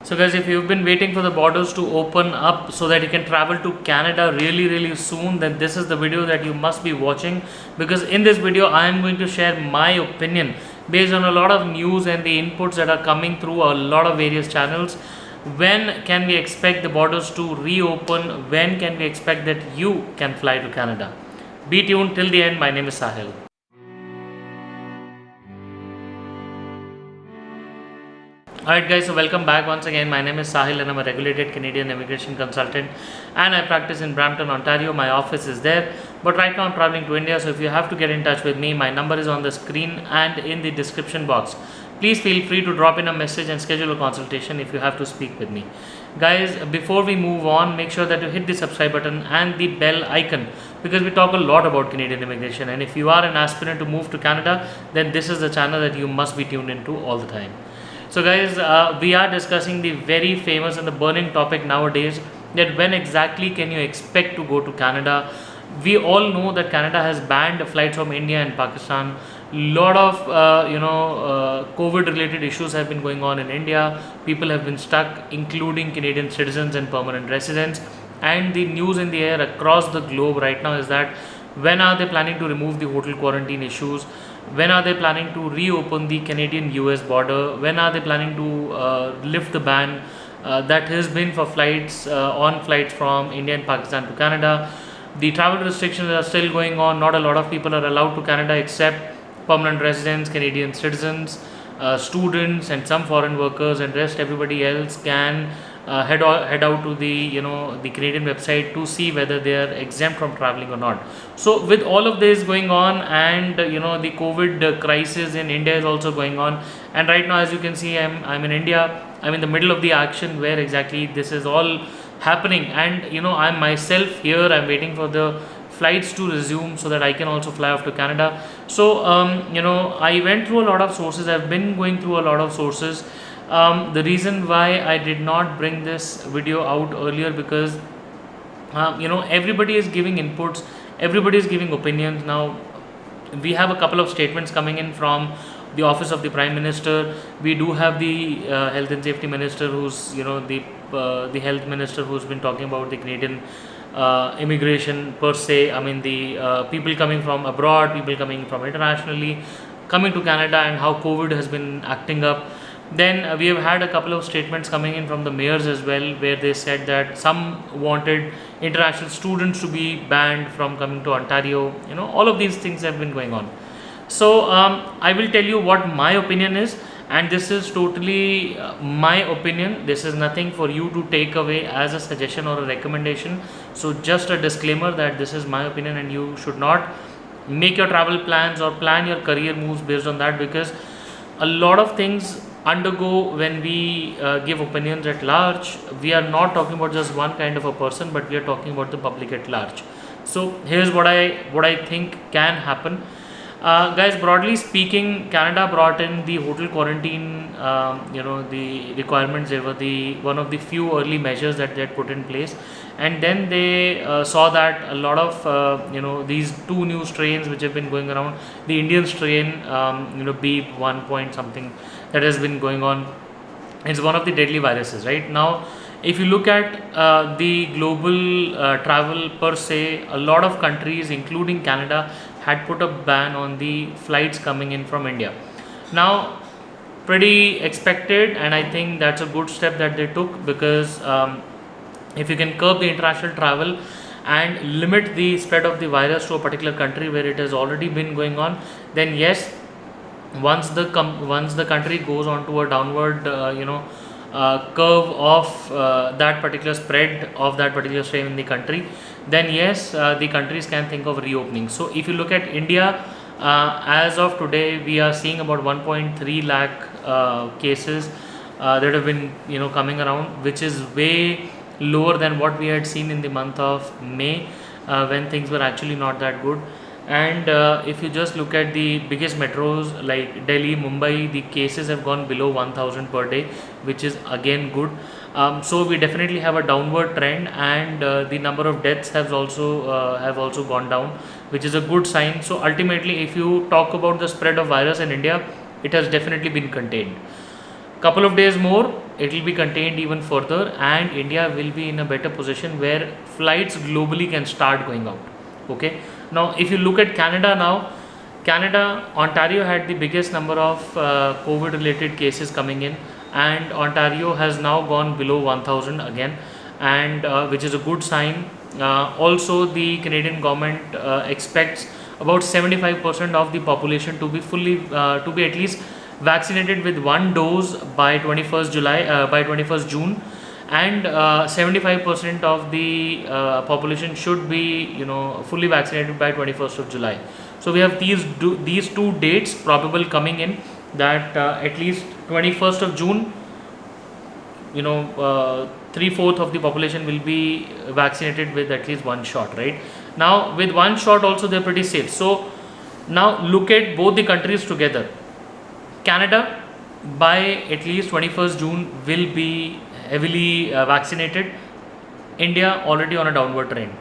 So guys, if you've been waiting for the borders to open up so that you can travel to Canada really soon, then this is the video that you must be watching, because in this video I am going to share my opinion based on a lot of news and the inputs that are coming through a lot of various channels. When can we expect the borders to reopen? When can we expect that you can fly to Canada? Be tuned till the end. My name is Sahil. Alright guys, so welcome back once again. My name is Sahil and I'm a regulated Canadian immigration consultant, and I practice in Brampton, Ontario. My office is there, but right now I'm traveling to India, so if you have to get in touch with me, my number is on the screen and in the description box. Please feel free to drop in a message and schedule a consultation if you have to speak with me. Guys, before we move on, make sure that you hit the subscribe button and the bell icon, because we talk a lot about Canadian immigration, and if you are an aspirant to move to Canada, then this is the channel that you must be tuned into all the time. So guys, we are discussing the very famous and the burning topic nowadays, that when exactly can you expect to go to Canada. We all know that Canada has banned flights from India and Pakistan. Lot of COVID related issues have been going on in India. People have been stuck, including Canadian citizens and permanent residents. And the news in the air across the globe right now is that when are they planning to remove the hotel quarantine issues? When are they planning to reopen the Canadian-US border? When are they planning to lift the ban that has been for flights on flights from India and Pakistan to Canada? The travel restrictions are still going on. Not a lot of people are allowed to Canada except permanent residents, Canadian citizens, students, and some foreign workers, and rest everybody else can head out to the Canadian website to see whether they are exempt from traveling or not. So with all of this going on, and the COVID crisis in India is also going on, and right now as you can see, I'm in India. I'm in the middle of the action where exactly this is all happening, and I'm myself here. I'm waiting for the flights to resume so that I can also fly off to Canada. So I went through a lot of sources. I've been going through a lot of sources. The reason why I did not bring this video out earlier, because everybody is giving inputs, everybody is giving opinions. Now we have a couple of statements coming in from the office of the Prime Minister. We do have the health and safety minister, who's the health minister, who's been talking about the Canadian immigration per se. I mean, the people coming from abroad, people coming from internationally, coming to Canada, and how COVID has been acting up. Then we have had a couple of statements coming in from the mayors as well, where they said that some wanted international students to be banned from coming to Ontario. All of these things have been going on. So I will tell you what my opinion is, and this is totally my opinion. This is nothing for you to take away as a suggestion or a recommendation. So just a disclaimer that this is my opinion, and you should not make your travel plans or plan your career moves based on that, because a lot of things undergo when we give opinions at large. We are not talking about just one kind of a person, but we are talking about the public at large. So here's what I think can happen. Guys, broadly speaking, Canada brought in the hotel quarantine, the requirements. They were one of the few early measures that they had put in place, and then they saw that a lot of these two new strains which have been going around, the Indian strain, B 1 point something, that has been going on. It's one of the deadly viruses right now. If you look at the global travel per se, a lot of countries, including Canada, had put a ban on the flights coming in from India. Now, pretty expected, and I think that's a good step that they took, because if you can curb the international travel and limit the spread of the virus to a particular country where it has already been going on, then yes, once the country goes on to a downward curve of that particular spread of that particular strain in the country, then yes, the countries can think of reopening. So if you look at India, as of today, we are seeing about 1.3 lakh cases that have been coming around, which is way lower than what we had seen in the month of May, when things were actually not that good. And if you just look at the biggest metros like Delhi, Mumbai, the cases have gone below 1000 per day, which is again good. So we definitely have a downward trend, and the number of deaths have also gone down, which is a good sign. So ultimately, if you talk about the spread of virus in India, it has definitely been contained. Couple of days more, it will be contained even further, and India will be in a better position where flights globally can start going out. Okay. Now, if you look at Canada now, Canada, Ontario had the biggest number of COVID related cases coming in, and Ontario has now gone below 1000 again, and which is a good sign. Also, the Canadian government expects about 75% of the population to be to be at least vaccinated with one dose by 21st July, by 21st June, and 75% of the population should be, fully vaccinated by 21st of July. So we have these two dates probable coming in, that at least 21st of June, 3/4 of the population will be vaccinated with at least one shot, right? Now with one shot also they're pretty safe. So now look at both the countries together. Canada by at least 21st June will be heavily vaccinated. India already on a downward trend.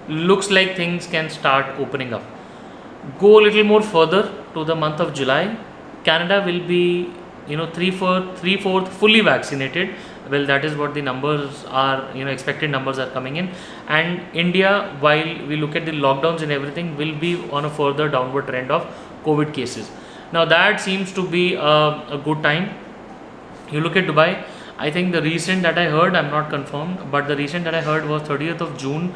Looks like things can start opening up. Go a little more further to the month of July. Canada will be, three-fourth fully vaccinated. Well, that is what the numbers are, expected numbers are coming in. And India, while we look at the lockdowns and everything, will be on a further downward trend of COVID cases. Now that seems to be a good time. You look at Dubai. I think the recent that I heard, I'm not confirmed, but the recent that I heard was 30th of June.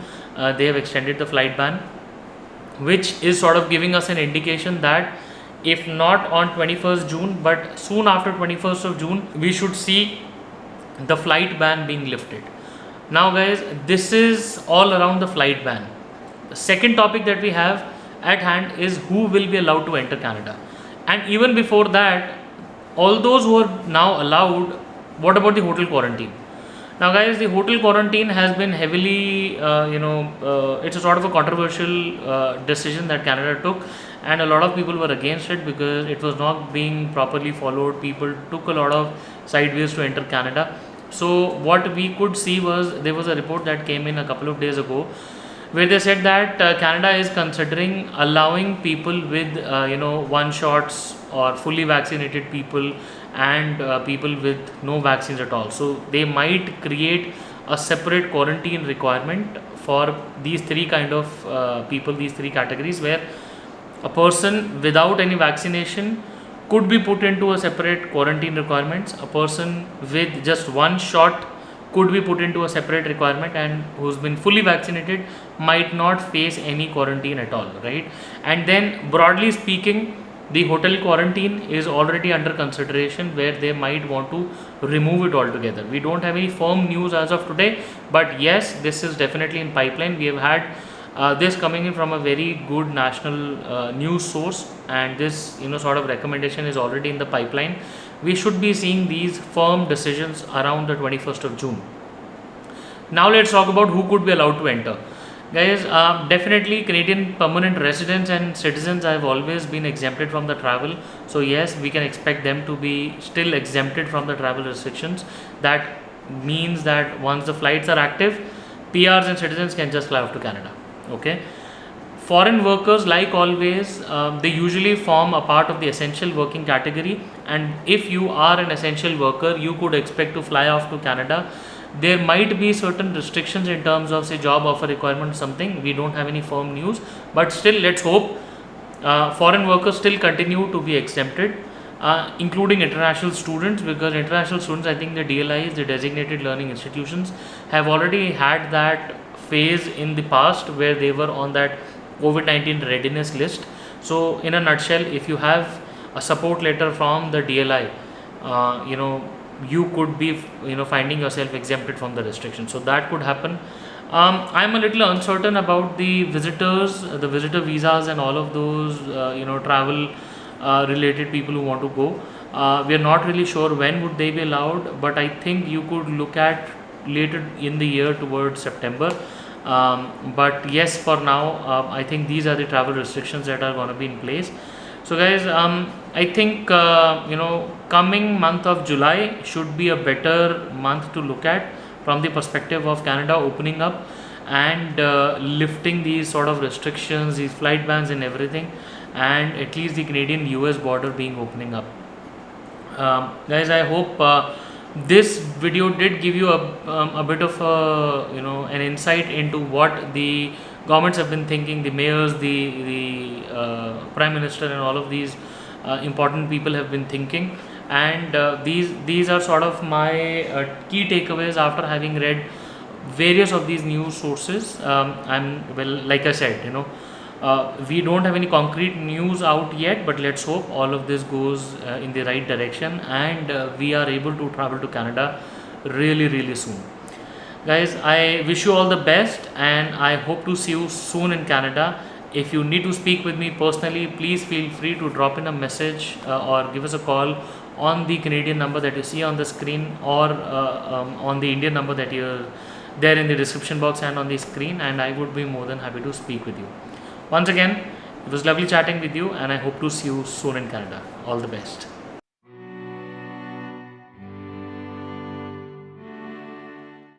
They have extended the flight ban, which is sort of giving us an indication that if not on 21st June, but soon after 21st of June, we should see the flight ban being lifted. Now guys, this is all around the flight ban. The second topic that we have at hand is who will be allowed to enter Canada. And even before that, all those who are now allowed, what about the hotel quarantine? Now guys, the hotel quarantine has been heavily, it's a sort of a controversial decision that Canada took, and a lot of people were against it because it was not being properly followed. People took a lot of sideways to enter Canada. So what we could see was, there was a report that came in a couple of days ago where they said that Canada is considering allowing people with, one shots or fully vaccinated people, and people with no vaccines at all. So they might create a separate quarantine requirement for these three kind of people, these three categories, where a person without any vaccination could be put into a separate quarantine requirements. A person with just one shot could be put into a separate requirement, and who's been fully vaccinated might not face any quarantine at all, right? And then broadly speaking, the hotel quarantine is already under consideration, where they might want to remove it altogether. We don't have any firm news as of today, but yes, this is definitely in pipeline. We have had this coming in from a very good national news source, and this sort of recommendation is already in the pipeline. We should be seeing these firm decisions around the 21st of June. Now let's talk about who could be allowed to enter. Guys, definitely Canadian permanent residents and citizens have always been exempted from the travel. So yes, we can expect them to be still exempted from the travel restrictions. That means that once the flights are active, PRs and citizens can just fly off to Canada. Okay. Foreign workers, like always, they usually form a part of the essential working category, and if you are an essential worker, you could expect to fly off to Canada. There might be certain restrictions in terms of, say, job offer requirement or something. We don't have any firm news, but still, let's hope foreign workers still continue to be exempted, including international students, because international students, I think the DLIs, the designated learning institutions, have already had that phase in the past where they were on that COVID-19 readiness list. So in a nutshell, if you have a support letter from the DLI, you could be finding yourself exempted from the restriction. So that could happen. I'm a little uncertain about the visitors, the visitor visas, and all of those travel related people who want to go. We are not really sure when would they be allowed, but I think you could look at later in the year towards September. But yes, for now, I think these are the travel restrictions that are going to be in place. So guys, I think coming month of July should be a better month to look at from the perspective of Canada opening up and lifting these sort of restrictions, these flight bans and everything, and at least the Canadian US border being opening up. Guys, I hope this video did give you a bit of an insight into what the governments have been thinking, the mayors, the prime minister, and all of these important people have been thinking. And these are sort of my key takeaways after having read various of these news sources. Like I said, we don't have any concrete news out yet, but let's hope all of this goes in the right direction, and we are able to travel to Canada really, really soon. Guys, I wish you all the best, and I hope to see you soon in Canada. If you need to speak with me personally, please feel free to drop in a message or give us a call on the Canadian number that you see on the screen, or on the Indian number that you're there in the description box and on the screen, and I would be more than happy to speak with you. Once again, it was lovely chatting with you, and I hope to see you soon in Canada. All the best.